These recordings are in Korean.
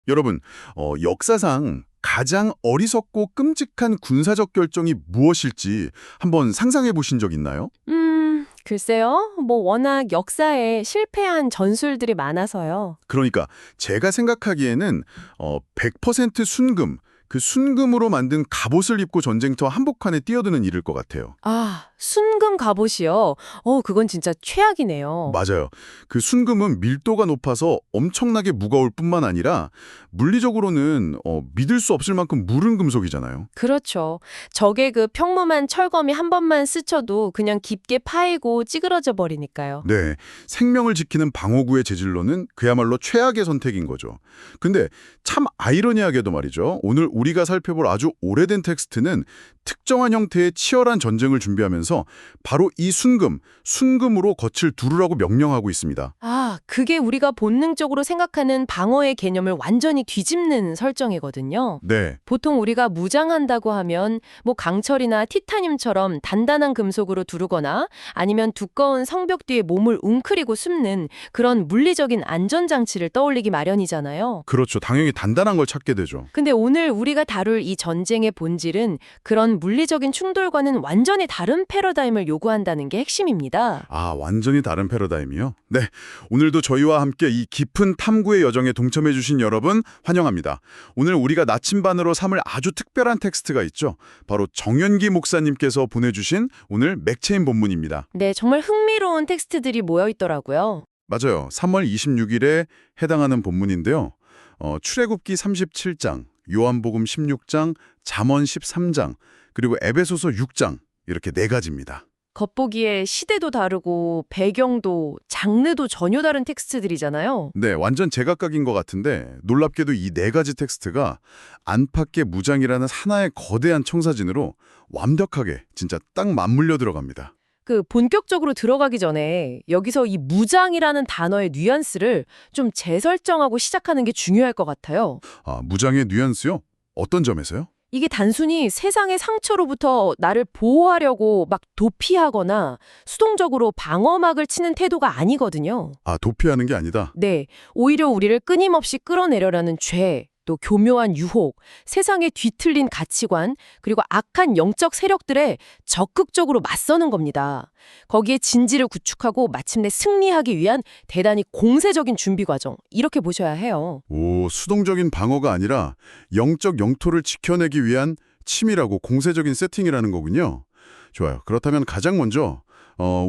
여러분, 역사상 가장 어리석고 끔찍한 군사적 결정이 무엇일지 한번 상상해 보신 적 있나요? 글쎄요. 뭐 워낙 역사에 실패한 전술들이 많아서요. 그러니까 제가 생각하기에는 100% 순금, 그 순금으로 만든 갑옷을 입고 전쟁터 한복판에 뛰어드는 일일 것 같아요. 아, 순금 갑옷이요. 그건 진짜 최악이네요. 맞아요. 그 순금은 밀도가 높아서 엄청나게 무거울 뿐만 아니라 물리적으로는 믿을 수 없을 만큼 무른 금속이잖아요. 그렇죠. 적의 그 평범한 철검이 한 번만 스쳐도 그냥 깊게 파이고 찌그러져 버리니까요. 네, 생명을 지키는 방어구의 재질로는 그야말로 최악의 선택인 거죠. 근데 참 아이러니하게도 말이죠. 오늘 우리가 살펴볼 아주 오래된 텍스트는 특정한 형태의 치열한 전쟁을 준비하면서 바로 이 순금으로 겉을 두르라고 명령하고 있습니다. 아, 그게 우리가 본능적으로 생각하는 방어의 개념을 완전히 뒤집는 설정이거든요. 네, 보통 우리가 무장한다고 하면 뭐 강철이나 티타늄처럼 단단한 금속으로 두르거나 아니면 두꺼운 성벽 뒤에 몸을 웅크리고 숨는 그런 물리적인 안전장치를 떠올리기 마련이잖아요. 그렇죠. 당연히 단단한 걸 찾게 되죠. 근데 오늘 우리가 다룰 이 전쟁의 본질은 그런 물리적인 충돌과는 완전히 다른 패러다임을 요구한다는 게 핵심입니다. 아, 완전히 다른 패러다임이요? 네, 오늘도 저희와 함께 이 깊은 탐구의 여정에 동참해 주신 여러분 환영합니다. 오늘 우리가 나침반으로 삼을 아주 특별한 텍스트가 있죠. 바로 정연기 목사님께서 보내주신 오늘 맥체인 본문입니다. 네, 정말 흥미로운 텍스트들이 모여 있더라고요. 맞아요. 3월 26일에 해당하는 본문인데요. 출애굽기 37장, 요한복음 16장, 잠언 13장, 그리고 에베소서 6장 이렇게 네 가지입니다. 겉보기에 시대도 다르고 배경도 장르도 전혀 다른 텍스트들이잖아요. 네, 완전 제각각인 것 같은데 놀랍게도 이 네 가지 텍스트가 안팎의 무장이라는 하나의 거대한 청사진으로 완벽하게 진짜 딱 맞물려 들어갑니다. 그 본격적으로 들어가기 전에 여기서 이 무장이라는 단어의 뉘앙스를 좀 재설정하고 시작하는 게 중요할 것 같아요. 아, 무장의 뉘앙스요? 어떤 점에서요? 이게 단순히 세상의 상처로부터 나를 보호하려고 막 도피하거나 수동적으로 방어막을 치는 태도가 아니거든요. 아, 도피하는 게 아니다. 네, 오히려 우리를 끊임없이 끌어내려라는 죄, 또 교묘한 유혹, 세상의 뒤틀린 가치관, 그리고 악한 영적 세력들에 적극적으로 맞서는 겁니다. 거기에 진지를 구축하고 마침내 승리하기 위한 대단히 공세적인 준비 과정, 이렇게 보셔야 해요. 오, 수동적인 방어가 아니라 영적 영토를 지켜내기 위한 치밀하고 공세적인 세팅이라는 거군요. 좋아요. 그렇다면 가장 먼저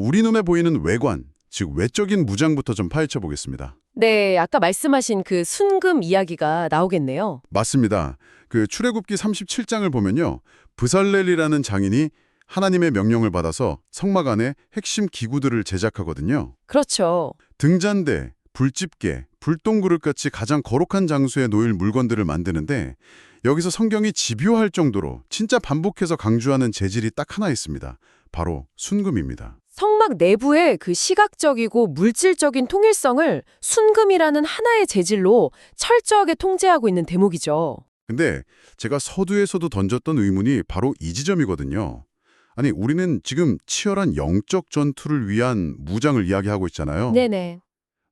우리 눈에 보이는 외관, 즉 외적인 무장부터 좀 파헤쳐 보겠습니다. 네, 아까 말씀하신 그 순금 이야기가 나오겠네요. 맞습니다. 그 출애굽기 37장을 보면요. 브살렐이라는 장인이 하나님의 명령을 받아서 성막 안에 핵심 기구들을 제작하거든요. 그렇죠. 등잔대, 불집게, 불똥그릇 같이 가장 거룩한 장소에 놓일 물건들을 만드는데 여기서 성경이 집요할 정도로 진짜 반복해서 강조하는 재질이 딱 하나 있습니다. 바로 순금입니다. 성막 내부의 그 시각적이고 물질적인 통일성을 순금이라는 하나의 재질로 철저하게 통제하고 있는 대목이죠. 근데 제가 서두에서도 던졌던 의문이 바로 이 지점이거든요. 아니, 우리는 지금 치열한 영적 전투를 위한 무장을 이야기하고 있잖아요. 네네.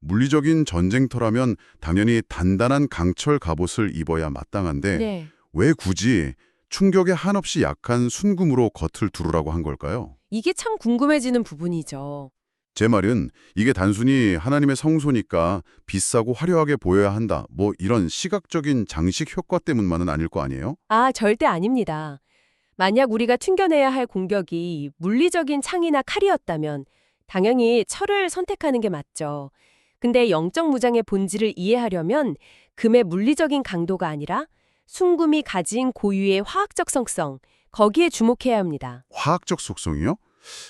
물리적인 전쟁터라면 당연히 단단한 강철 갑옷을 입어야 마땅한데 네. 왜 굳이 충격에 한없이 약한 순금으로 겉을 두르라고 한 걸까요? 이게 참 궁금해지는 부분이죠. 제 말은 이게 단순히 하나님의 성소니까 비싸고 화려하게 보여야 한다. 뭐 이런 시각적인 장식 효과 때문만은 아닐 거 아니에요? 아, 절대 아닙니다. 만약 우리가 튕겨내야 할 공격이 물리적인 창이나 칼이었다면 당연히 철을 선택하는 게 맞죠. 근데 영적 무장의 본질을 이해하려면 금의 물리적인 강도가 아니라 순금이 가진 고유의 화학적 성성, 거기에 주목해야 합니다. 화학적 속성이요?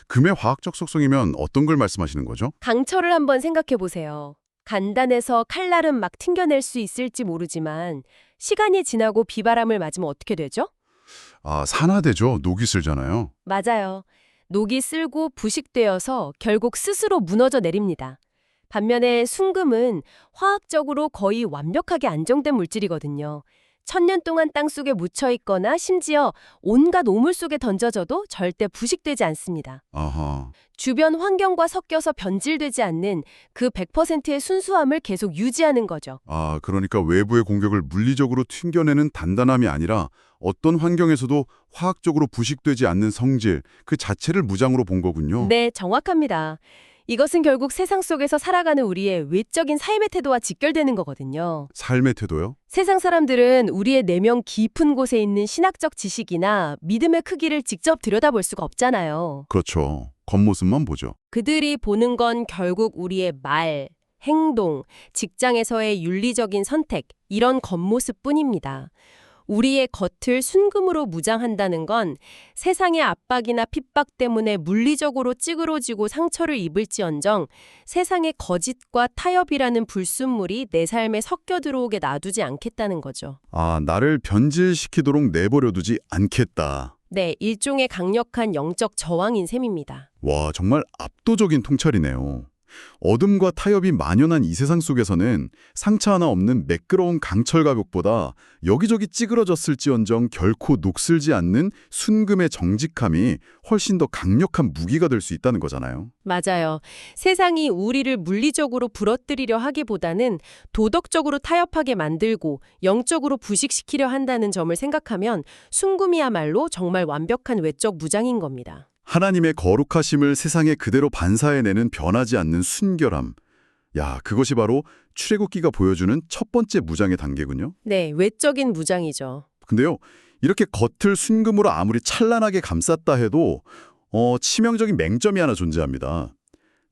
금의 화학적 속성이면 어떤 걸 말씀하시는 거죠? 강철을 한번 생각해 보세요. 간단해서 칼날은 막 튕겨낼 수 있을지 모르지만 시간이 지나고 비바람을 맞으면 어떻게 되죠? 아, 산화되죠. 녹이 슬잖아요. 맞아요. 녹이 쓸고 부식되어서 결국 스스로 무너져 내립니다. 반면에 순금은 화학적으로 거의 완벽하게 안정된 물질이거든요. 천년 동안 땅속에 묻혀 있거나 심지어 온갖 오물 속에 던져져도 절대 부식되지 않습니다. 아하. 주변 환경과 섞여서 변질되지 않는 그 100%의 순수함을 계속 유지하는 거죠. 아, 그러니까 외부의 공격을 물리적으로 튕겨내는 단단함이 아니라 어떤 환경에서도 화학적으로 부식되지 않는 성질, 그 자체를 무장으로 본 거군요. 네, 정확합니다. 이것은 결국 세상 속에서 살아가는 우리의 외적인 삶의 태도와 직결되는 거거든요. 삶의 태도요? 세상 사람들은 우리의 내면 깊은 곳에 있는 신학적 지식이나 믿음의 크기를 직접 들여다볼 수가 없잖아요. 그렇죠. 겉모습만 보죠. 그들이 보는 건 결국 우리의 말, 행동, 직장에서의 윤리적인 선택, 이런 겉모습뿐입니다. 우리의 겉을 순금으로 무장한다는 건 세상의 압박이나 핍박 때문에 물리적으로 찌그러지고 상처를 입을지언정 세상의 거짓과 타협이라는 불순물이 내 삶에 섞여 들어오게 놔두지 않겠다는 거죠. 아, 나를 변질시키도록 내버려두지 않겠다. 네, 일종의 강력한 영적 저항인 셈입니다. 와, 정말 압도적인 통찰이네요. 어둠과 타협이 만연한 이 세상 속에서는 상처 하나 없는 매끄러운 강철 가벽보다 여기저기 찌그러졌을지언정 결코 녹슬지 않는 순금의 정직함이 훨씬 더 강력한 무기가 될 수 있다는 거잖아요. 맞아요. 세상이 우리를 물리적으로 부러뜨리려 하기보다는 도덕적으로 타협하게 만들고 영적으로 부식시키려 한다는 점을 생각하면 순금이야말로 정말 완벽한 외적 무장인 겁니다. 하나님의 거룩하심을 세상에 그대로 반사해내는 변하지 않는 순결함. 야, 그것이 바로 출애굽기가 보여주는 첫 번째 무장의 단계군요. 네, 외적인 무장이죠. 근데요, 이렇게 겉을 순금으로 아무리 찬란하게 감쌌다 해도 치명적인 맹점이 하나 존재합니다.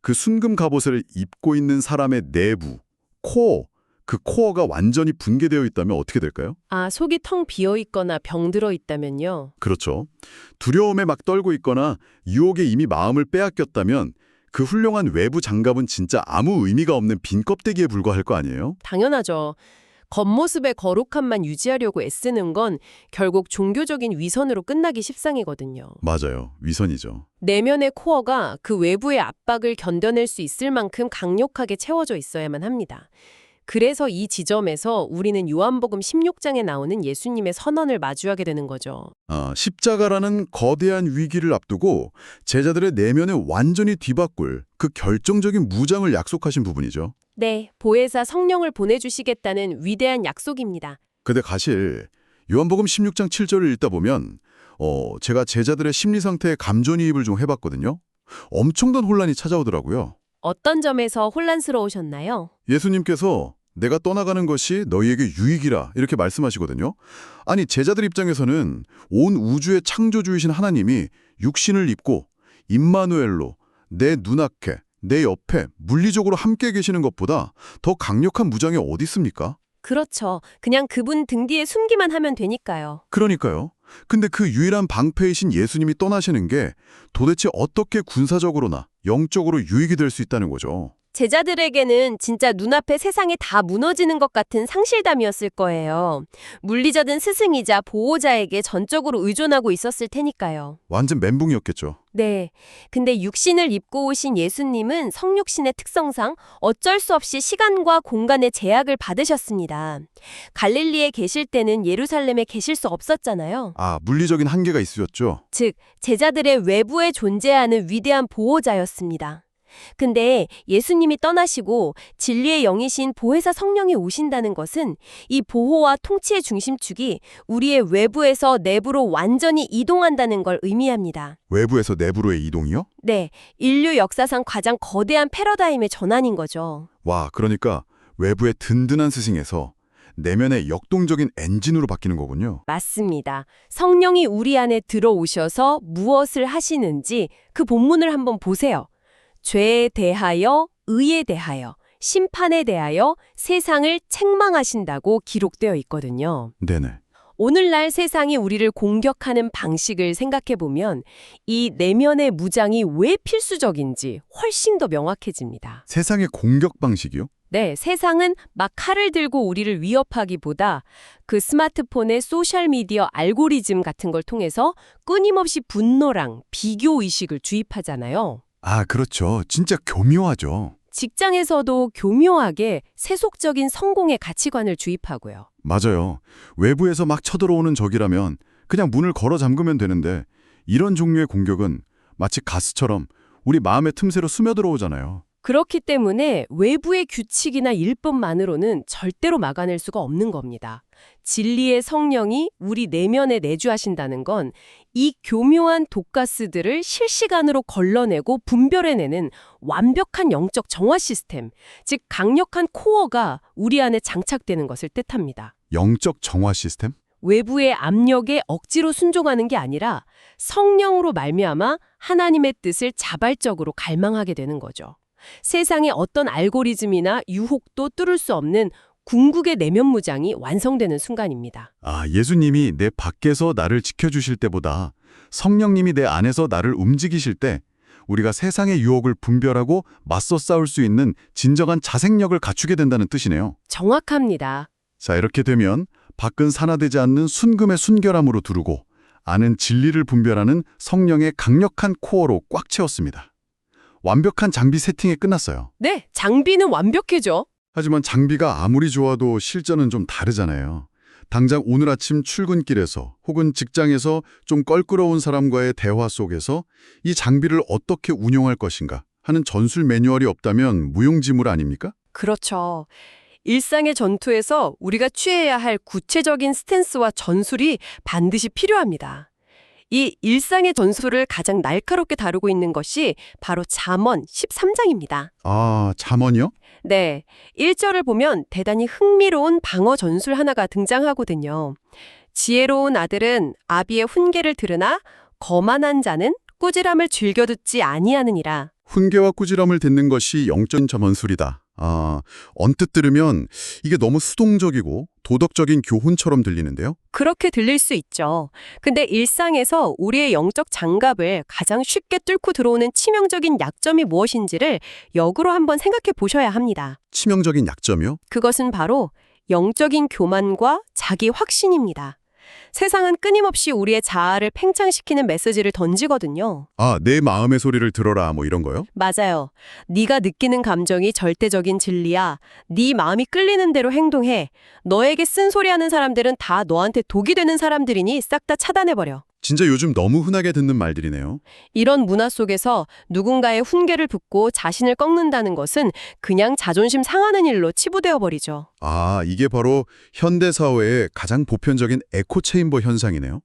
그 순금 갑옷을 입고 있는 사람의 내부, 코어, 그 코어가 완전히 붕괴되어 있다면 어떻게 될까요? 아, 속이 텅 비어 있거나 병들어 있다면요. 그렇죠. 두려움에 막 떨고 있거나 유혹에 이미 마음을 빼앗겼다면 그 훌륭한 외부 장갑은 진짜 아무 의미가 없는 빈 껍데기에 불과할 거 아니에요? 당연하죠. 겉모습의 거룩함만 유지하려고 애쓰는 건 결국 종교적인 위선으로 끝나기 십상이거든요. 맞아요. 위선이죠. 내면의 코어가 그 외부의 압박을 견뎌낼 수 있을 만큼 강력하게 채워져 있어야만 합니다. 그래서 이 지점에서 우리는 요한복음 16장에 나오는 예수님의 선언을 마주하게 되는 거죠. 십자가라는 거대한 위기를 앞두고 제자들의 내면을 완전히 뒤바꿀 그 결정적인 무장을 약속하신 부분이죠. 네, 보혜사 성령을 보내주시겠다는 위대한 약속입니다. 근데 사실 요한복음 16장 7절을 읽다 보면 제가 제자들의 심리 상태에 감정이입을 좀 해봤거든요. 엄청난 혼란이 찾아오더라고요. 어떤 점에서 혼란스러우셨나요? 예수님께서 내가 떠나가는 것이 너희에게 유익이라 이렇게 말씀하시거든요. 아니, 제자들 입장에서는 온 우주의 창조주이신 하나님이 육신을 입고 임마누엘로 내 눈앞에, 내 옆에 물리적으로 함께 계시는 것보다 더 강력한 무장이 어디 있습니까? 그렇죠. 그냥 그분 등 뒤에 숨기만 하면 되니까요. 그러니까요. 근데 그 유일한 방패이신 예수님이 떠나시는 게 도대체 어떻게 군사적으로나 영적으로 유익이 될 수 있다는 거죠. 제자들에게는 진짜 눈앞에 세상이 다 무너지는 것 같은 상실담이었을 거예요. 물리적인 스승이자 보호자에게 전적으로 의존하고 있었을 테니까요. 완전 멘붕이었겠죠. 네. 근데 육신을 입고 오신 예수님은 성육신의 특성상 어쩔 수 없이 시간과 공간의 제약을 받으셨습니다. 갈릴리에 계실 때는 예루살렘에 계실 수 없었잖아요. 아, 물리적인 한계가 있으셨죠. 즉, 제자들의 외부에 존재하는 위대한 보호자였습니다. 근데 예수님이 떠나시고 진리의 영이신 보혜사 성령이 오신다는 것은 이 보호와 통치의 중심축이 우리의 외부에서 내부로 완전히 이동한다는 걸 의미합니다. 외부에서 내부로의 이동이요? 네, 인류 역사상 가장 거대한 패러다임의 전환인 거죠. 와, 그러니까 외부의 든든한 스승에서 내면의 역동적인 엔진으로 바뀌는 거군요. 맞습니다. 성령이 우리 안에 들어오셔서 무엇을 하시는지 그 본문을 한번 보세요. 죄에 대하여, 의에 대하여, 심판에 대하여 세상을 책망하신다고 기록되어 있거든요. 네네. 오늘날 세상이 우리를 공격하는 방식을 생각해보면 이 내면의 무장이 왜 필수적인지 훨씬 더 명확해집니다. 세상의 공격 방식이요? 네, 세상은 막 칼을 들고 우리를 위협하기보다 그 스마트폰의 소셜미디어 알고리즘 같은 걸 통해서 끊임없이 분노랑 비교의식을 주입하잖아요. 아, 그렇죠. 진짜 교묘하죠. 직장에서도 교묘하게 세속적인 성공의 가치관을 주입하고요. 맞아요. 외부에서 막 쳐들어오는 적이라면 그냥 문을 걸어 잠그면 되는데 이런 종류의 공격은 마치 가스처럼 우리 마음의 틈새로 스며들어오잖아요. 그렇기 때문에 외부의 규칙이나 율법만으로는 절대로 막아낼 수가 없는 겁니다. 진리의 성령이 우리 내면에 내주하신다는 건 이 교묘한 독가스들을 실시간으로 걸러내고 분별해내는 완벽한 영적 정화 시스템, 즉 강력한 코어가 우리 안에 장착되는 것을 뜻합니다. 영적 정화 시스템? 외부의 압력에 억지로 순종하는 게 아니라 성령으로 말미암아 하나님의 뜻을 자발적으로 갈망하게 되는 거죠. 세상의 어떤 알고리즘이나 유혹도 뚫을 수 없는 궁극의 내면 무장이 완성되는 순간입니다. 아, 예수님이 내 밖에서 나를 지켜주실 때보다 성령님이 내 안에서 나를 움직이실 때 우리가 세상의 유혹을 분별하고 맞서 싸울 수 있는 진정한 자생력을 갖추게 된다는 뜻이네요. 정확합니다. 자, 이렇게 되면 밖은 산화되지 않는 순금의 순결함으로 두르고 안은 진리를 분별하는 성령의 강력한 코어로 꽉 채웠습니다. 완벽한 장비 세팅이 끝났어요. 네, 장비는 완벽해져. 하지만 장비가 아무리 좋아도 실전은 좀 다르잖아요. 당장 오늘 아침 출근길에서 혹은 직장에서 좀 껄끄러운 사람과의 대화 속에서 이 장비를 어떻게 운용할 것인가 하는 전술 매뉴얼이 없다면 무용지물 아닙니까? 그렇죠. 일상의 전투에서 우리가 취해야 할 구체적인 스탠스와 전술이 반드시 필요합니다. 이 일상의 전술을 가장 날카롭게 다루고 있는 것이 바로 잠언 13장입니다. 아, 잠언이요? 네, 1절을 보면 대단히 흥미로운 방어 전술 하나가 등장하거든요. 지혜로운 아들은 아비의 훈계를 들으나 거만한 자는 꾸지람을 즐겨 듣지 아니하느니라. 훈계와 꾸지람을 듣는 것이 영적 전술이다. 아, 언뜻 들으면 이게 너무 수동적이고 도덕적인 교훈처럼 들리는데요. 그렇게 들릴 수 있죠. 근데 일상에서 우리의 영적 장갑을 가장 쉽게 뚫고 들어오는 치명적인 약점이 무엇인지를 역으로 한번 생각해 보셔야 합니다. 치명적인 약점이요? 그것은 바로 영적인 교만과 자기 확신입니다. 세상은 끊임없이 우리의 자아를 팽창시키는 메시지를 던지거든요. 아, 내 마음의 소리를 들어라 뭐 이런 거요? 맞아요. 네가 느끼는 감정이 절대적인 진리야. 네 마음이 끌리는 대로 행동해. 너에게 쓴소리하는 사람들은 다 너한테 독이 되는 사람들이니 싹 다 차단해버려. 진짜 요즘 너무 흔하게 듣는 말들이네요. 이런 문화 속에서 누군가의 훈계를 듣고 자신을 꺾는다는 것은 그냥 자존심 상하는 일로 치부되어 버리죠. 아, 이게 바로 현대사회의 가장 보편적인 에코체인버 현상이네요.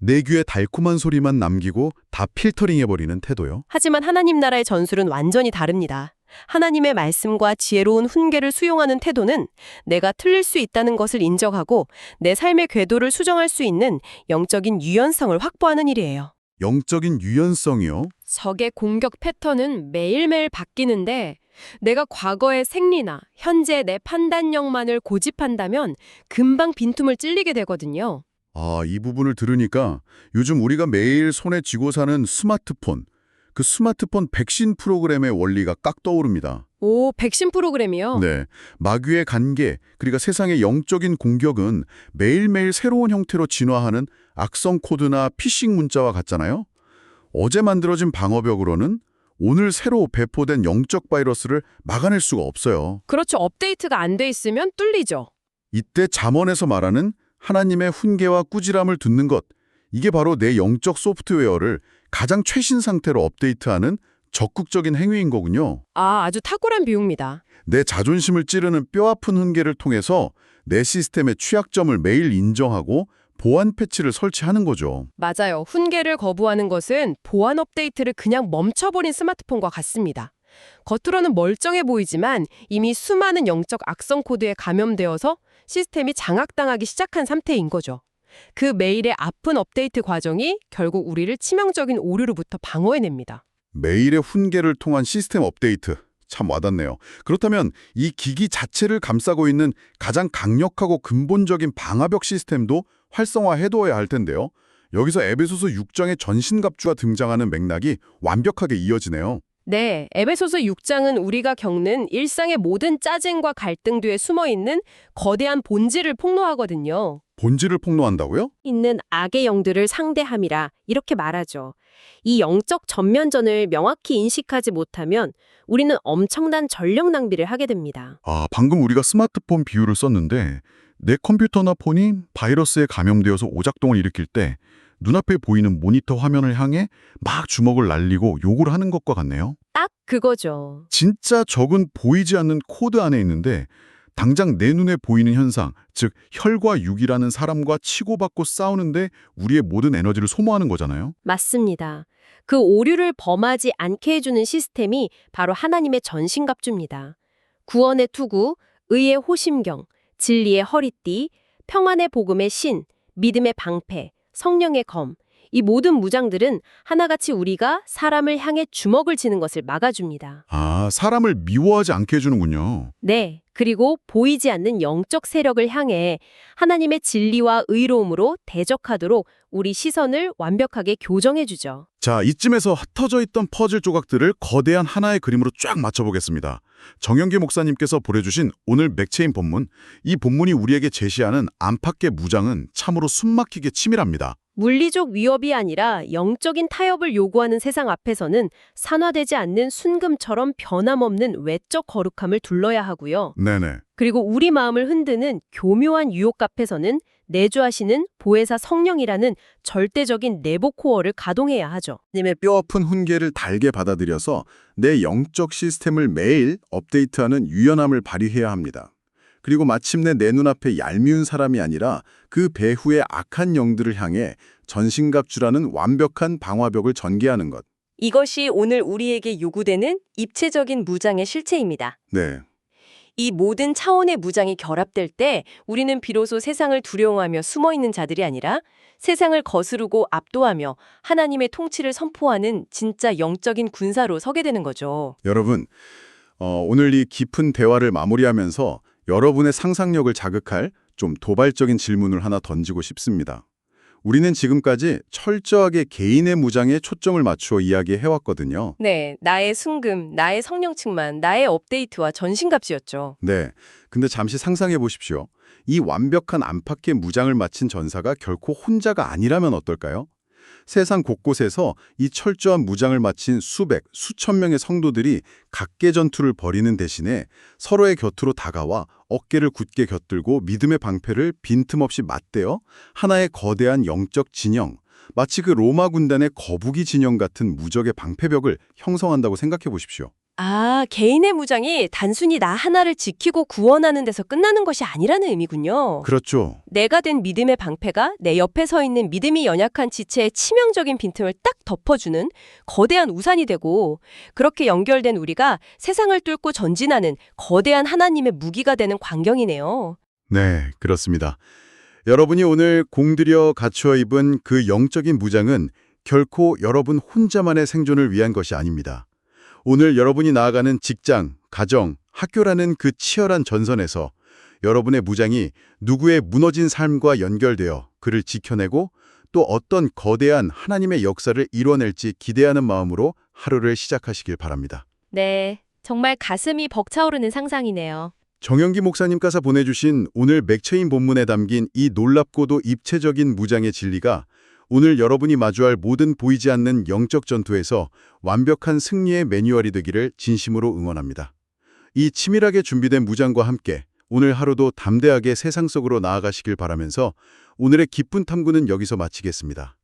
내 귀에 달콤한 소리만 남기고 다 필터링해버리는 태도요. 하지만 하나님 나라의 전술은 완전히 다릅니다. 하나님의 말씀과 지혜로운 훈계를 수용하는 태도는 내가 틀릴 수 있다는 것을 인정하고 내 삶의 궤도를 수정할 수 있는 영적인 유연성을 확보하는 일이에요. 영적인 유연성이요? 적의 공격 패턴은 매일매일 바뀌는데 내가 과거의 생리나 현재 내 판단력만을 고집한다면 금방 빈틈을 찔리게 되거든요. 아, 이 부분을 들으니까 요즘 우리가 매일 손에 쥐고 사는 스마트폰, 그 스마트폰 백신 프로그램의 원리가 깍 떠오릅니다. 오, 백신 프로그램이요? 네, 마귀의 관계, 그러니까 세상의 영적인 공격은 매일매일 새로운 형태로 진화하는 악성 코드나 피싱 문자와 같잖아요. 어제 만들어진 방어벽으로는 오늘 새로 배포된 영적 바이러스를 막아낼 수가 없어요. 그렇죠. 업데이트가 안 돼 있으면 뚫리죠. 이때 잠언에서 말하는 하나님의 훈계와 꾸지람을 듣는 것, 이게 바로 내 영적 소프트웨어를 가장 최신 상태로 업데이트하는 적극적인 행위인 거군요. 아, 아주 탁월한 비유입니다. 내 자존심을 찌르는 뼈아픈 훈계를 통해서 내 시스템의 취약점을 매일 인정하고 보안 패치를 설치하는 거죠. 맞아요. 훈계를 거부하는 것은 보안 업데이트를 그냥 멈춰버린 스마트폰과 같습니다. 겉으로는 멀쩡해 보이지만 이미 수많은 영적 악성 코드에 감염되어서 시스템이 장악당하기 시작한 상태인 거죠. 그 매일의 아픈 업데이트 과정이 결국 우리를 치명적인 오류로부터 방어해냅니다. 매일의 훈계를 통한 시스템 업데이트, 참 와닿네요. 그렇다면 이 기기 자체를 감싸고 있는 가장 강력하고 근본적인 방화벽 시스템도 활성화해둬야 할 텐데요. 여기서 에베소서 6장의 전신갑주가 등장하는 맥락이 완벽하게 이어지네요. 네, 에베소서 6장은 우리가 겪는 일상의 모든 짜증과 갈등 뒤에 숨어있는 거대한 본질을 폭로하거든요. 본질을 폭로한다고요? 있는 악의 영들을 상대함이라 이렇게 말하죠. 이 영적 전면전을 명확히 인식하지 못하면 우리는 엄청난 전력 낭비를 하게 됩니다. 아, 방금 우리가 스마트폰 비유를 썼는데 내 컴퓨터나 폰이 바이러스에 감염되어서 오작동을 일으킬 때 눈앞에 보이는 모니터 화면을 향해 막 주먹을 날리고 욕을 하는 것과 같네요. 딱 그거죠. 진짜 적은 보이지 않는 코드 안에 있는데 당장 내 눈에 보이는 현상, 즉 혈과 육이라는 사람과 치고받고 싸우는데 우리의 모든 에너지를 소모하는 거잖아요. 맞습니다. 그 오류를 범하지 않게 해주는 시스템이 바로 하나님의 전신갑주입니다. 구원의 투구, 의의 호심경, 진리의 허리띠, 평안의 복음의 신, 믿음의 방패, 성령의 검, 이 모든 무장들은 하나같이 우리가 사람을 향해 주먹을 치는 것을 막아줍니다. 아, 사람을 미워하지 않게 해주는군요. 네, 그리고 보이지 않는 영적 세력을 향해 하나님의 진리와 의로움으로 대적하도록 우리 시선을 완벽하게 교정해주죠. 자, 이쯤에서 흩어져 있던 퍼즐 조각들을 거대한 하나의 그림으로 쫙 맞춰보겠습니다. 정영기 목사님께서 보내주신 오늘 맥체인 본문, 이 본문이 우리에게 제시하는 안팎의 무장은 참으로 숨막히게 치밀합니다. 물리적 위협이 아니라 영적인 타협을 요구하는 세상 앞에서는 산화되지 않는 순금처럼 변함없는 외적 거룩함을 둘러야 하고요. 네네. 그리고 우리 마음을 흔드는 교묘한 유혹 앞에서는 내주하시는 보혜사 성령이라는 절대적인 내복 코어를 가동해야 하죠. 님의 뼈아픈 훈계를 달게 받아들여서 내 영적 시스템을 매일 업데이트하는 유연함을 발휘해야 합니다. 그리고 마침내 내 눈앞에 얄미운 사람이 아니라 그 배후의 악한 영들을 향해 전신갑주라는 완벽한 방화벽을 전개하는 것. 이것이 오늘 우리에게 요구되는 입체적인 무장의 실체입니다. 네. 이 모든 차원의 무장이 결합될 때 우리는 비로소 세상을 두려워하며 숨어있는 자들이 아니라 세상을 거스르고 압도하며 하나님의 통치를 선포하는 진짜 영적인 군사로 서게 되는 거죠. 여러분, 오늘 이 깊은 대화를 마무리하면서 여러분의 상상력을 자극할 좀 도발적인 질문을 하나 던지고 싶습니다. 우리는 지금까지 철저하게 개인의 무장에 초점을 맞추어 이야기해왔거든요. 네, 나의 순금, 나의 성령 충만, 나의 업데이트와 전신갑주였죠. 네, 근데 잠시 상상해 보십시오. 이 완벽한 안팎의 무장을 마친 전사가 결코 혼자가 아니라면 어떨까요? 세상 곳곳에서 이 철저한 무장을 마친 수백, 수천 명의 성도들이 각계 전투를 벌이는 대신에 서로의 곁으로 다가와 어깨를 굳게 곁들고 믿음의 방패를 빈틈없이 맞대어 하나의 거대한 영적 진영, 마치 그 로마 군단의 거북이 진영 같은 무적의 방패벽을 형성한다고 생각해 보십시오. 아, 개인의 무장이 단순히 나 하나를 지키고 구원하는 데서 끝나는 것이 아니라는 의미군요. 그렇죠. 내가 된 믿음의 방패가 내 옆에 서 있는 믿음이 연약한 지체의 치명적인 빈틈을 딱 덮어주는 거대한 우산이 되고, 그렇게 연결된 우리가 세상을 뚫고 전진하는 거대한 하나님의 무기가 되는 광경이네요. 네, 그렇습니다. 여러분이 오늘 공들여 갖추어 입은 그 영적인 무장은 결코 여러분 혼자만의 생존을 위한 것이 아닙니다. 오늘 여러분이 나아가는 직장, 가정, 학교라는 그 치열한 전선에서 여러분의 무장이 누구의 무너진 삶과 연결되어 그를 지켜내고 또 어떤 거대한 하나님의 역사를 이뤄낼지 기대하는 마음으로 하루를 시작하시길 바랍니다. 네, 정말 가슴이 벅차오르는 상상이네요. 정영기 목사님께서 보내주신 오늘 맥체인 본문에 담긴 이 놀랍고도 입체적인 무장의 진리가 오늘 여러분이 마주할 모든 보이지 않는 영적 전투에서 완벽한 승리의 매뉴얼이 되기를 진심으로 응원합니다. 이 치밀하게 준비된 무장과 함께 오늘 하루도 담대하게 세상 속으로 나아가시길 바라면서 오늘의 기쁜 탐구는 여기서 마치겠습니다.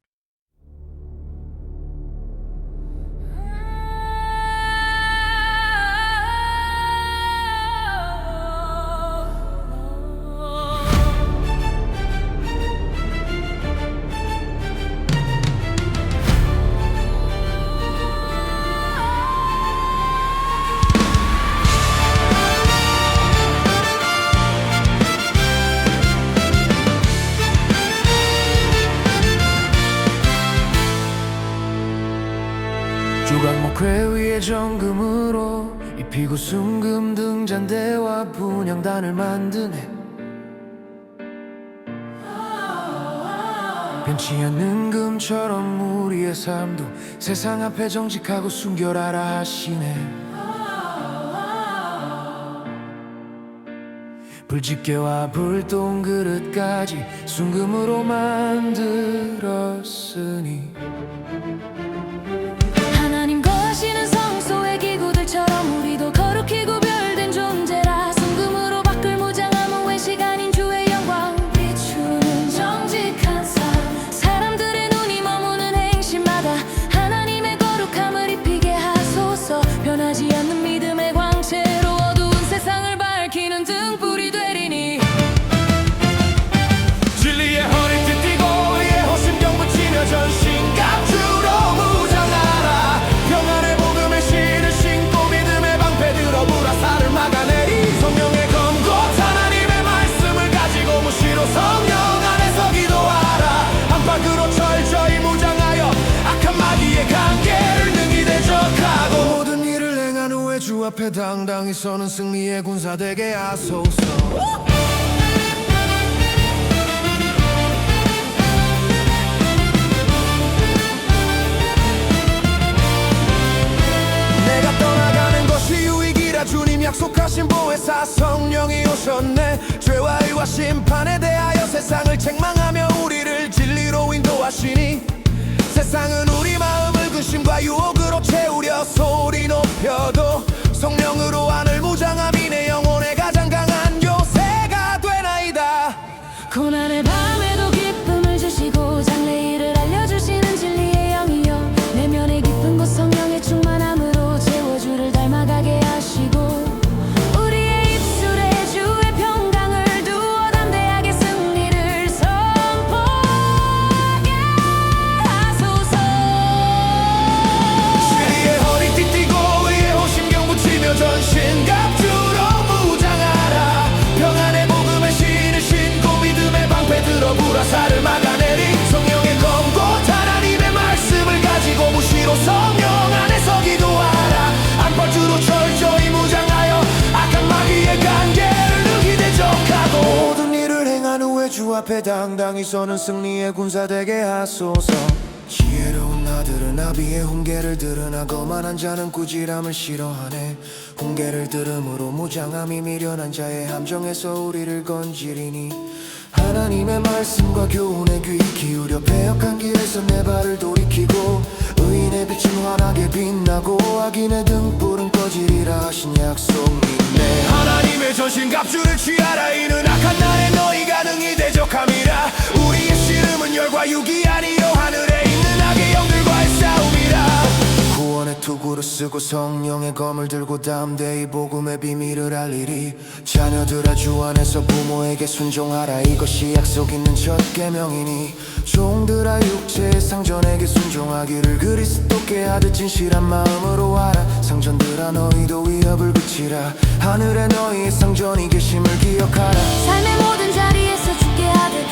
조각목회 위에 정금으로 입히고 순금 등잔대와 분향단을 만드네. 변치 않는 금처럼 우리의 삶도 세상 앞에 정직하고 순결하라 하시네. 불집게와 불똥 그릇까지 순금으로 만들었으니 하나님 거하시는 성소의 기구들처럼 우리도 거룩히 구별된 존재라. 순금으로 밖을 무장하면 외식 아닌 주의 영광 비추는 정직한 삶. 사람들의 눈이 머무는 행실마다 하나님의 거룩함을 입히게 하소서. 변하지 않는 믿음의 광채로 어두운 세상을 밝히는 등불이 되리니. 진리의 허리띠 띠고 의의 호심경 붙이며 전신갑주로 무장하라. 평안의 복음의 신을 신고 믿음의 방패 들어 불화살을 막아내리. 성령의 검곧 하나님의 말씀을 가지고 무시로 성령 안에서 기도하라. 한팔그로 철저히 무장하여 악한 마귀의 관계를 능히 대적하고 모든 일을 행한 후에 주 앞에 당당히 서는 승리의 군사 되게 하소서. 내가 떠나가는 것이 유익이라 주님 약속하신 보혜사 성령이 오셨네. 죄와 의와 심판에 대하여 세상을 책망하며 우리를 진리로 인도하시니. 세상은 우리 마음을 근심과 유혹으로 채우려 소리 높여도 성령으로 하늘 무장함이 내 영혼의 가장 강한 요새가 되나이다. 고난의 밤에도 기쁨을 주시고 장래일을 알려주시는 진리의 영이여. 내면의 깊은 곳 성령의 충만함으로 채워주를 닮아가게 하시고 우리의 입술에 주의 평강을 두어 담대하게 승리를 선포하게 하소서. 진리의 허리띠 띠고 의의 호심경 붙이며 전신갑주로 무장하라. 평안의 복음의 신을 신고 믿음의 방패 들어 불화살을 막아내리. 성령의 검곧 하나님의 말씀을 가지고 무시로 성령 안에서 기도하라. 안팔주로 철저히 무장하여 악한 마귀의 관계를 능히 대적하고 모든 일을 행한 후에 주 앞에 당당히 서는 승리의 군사 되게 하소서. 지혜로운 나들은 나비의 훈계를 들으나 거만한 자는 꾸지람을 싫어하네. 훈계를 들음으로 무장함이 미련한 자의 함정에서 우리를 건지리니. 하나님의 말씀과 교훈에 귀 기울여 배역한 길에서 내 발을 돌이키고 의인의 빛은 환하게 빛나고 악인의 등불은 꺼지리라 하신 약속 믿네. 하나님의 전신갑주를 취하라. 이는 악한 날에 너희가 능히 대적함이라. 우리의 씨름은 열과 육이 아니요 하늘에 있는 악의 영들과의 싸움이라. 구원의 투구를 쓰고 성령의 검을 들고 담대히 복음의 비밀을 알리리. 자녀들아 주 안에서 부모에게 순종하라. 이것이 약속 있는 첫 계명이니. 종들아 육체의 상전에게 순종하기를 그리스도께 하듯 진실한 마음으로 하라. 상전들아 너희도 위협을 그치라. 하늘에 너희의 상전이 계심을 기억하라. 삶의 모든 자리에서 죽게 하듯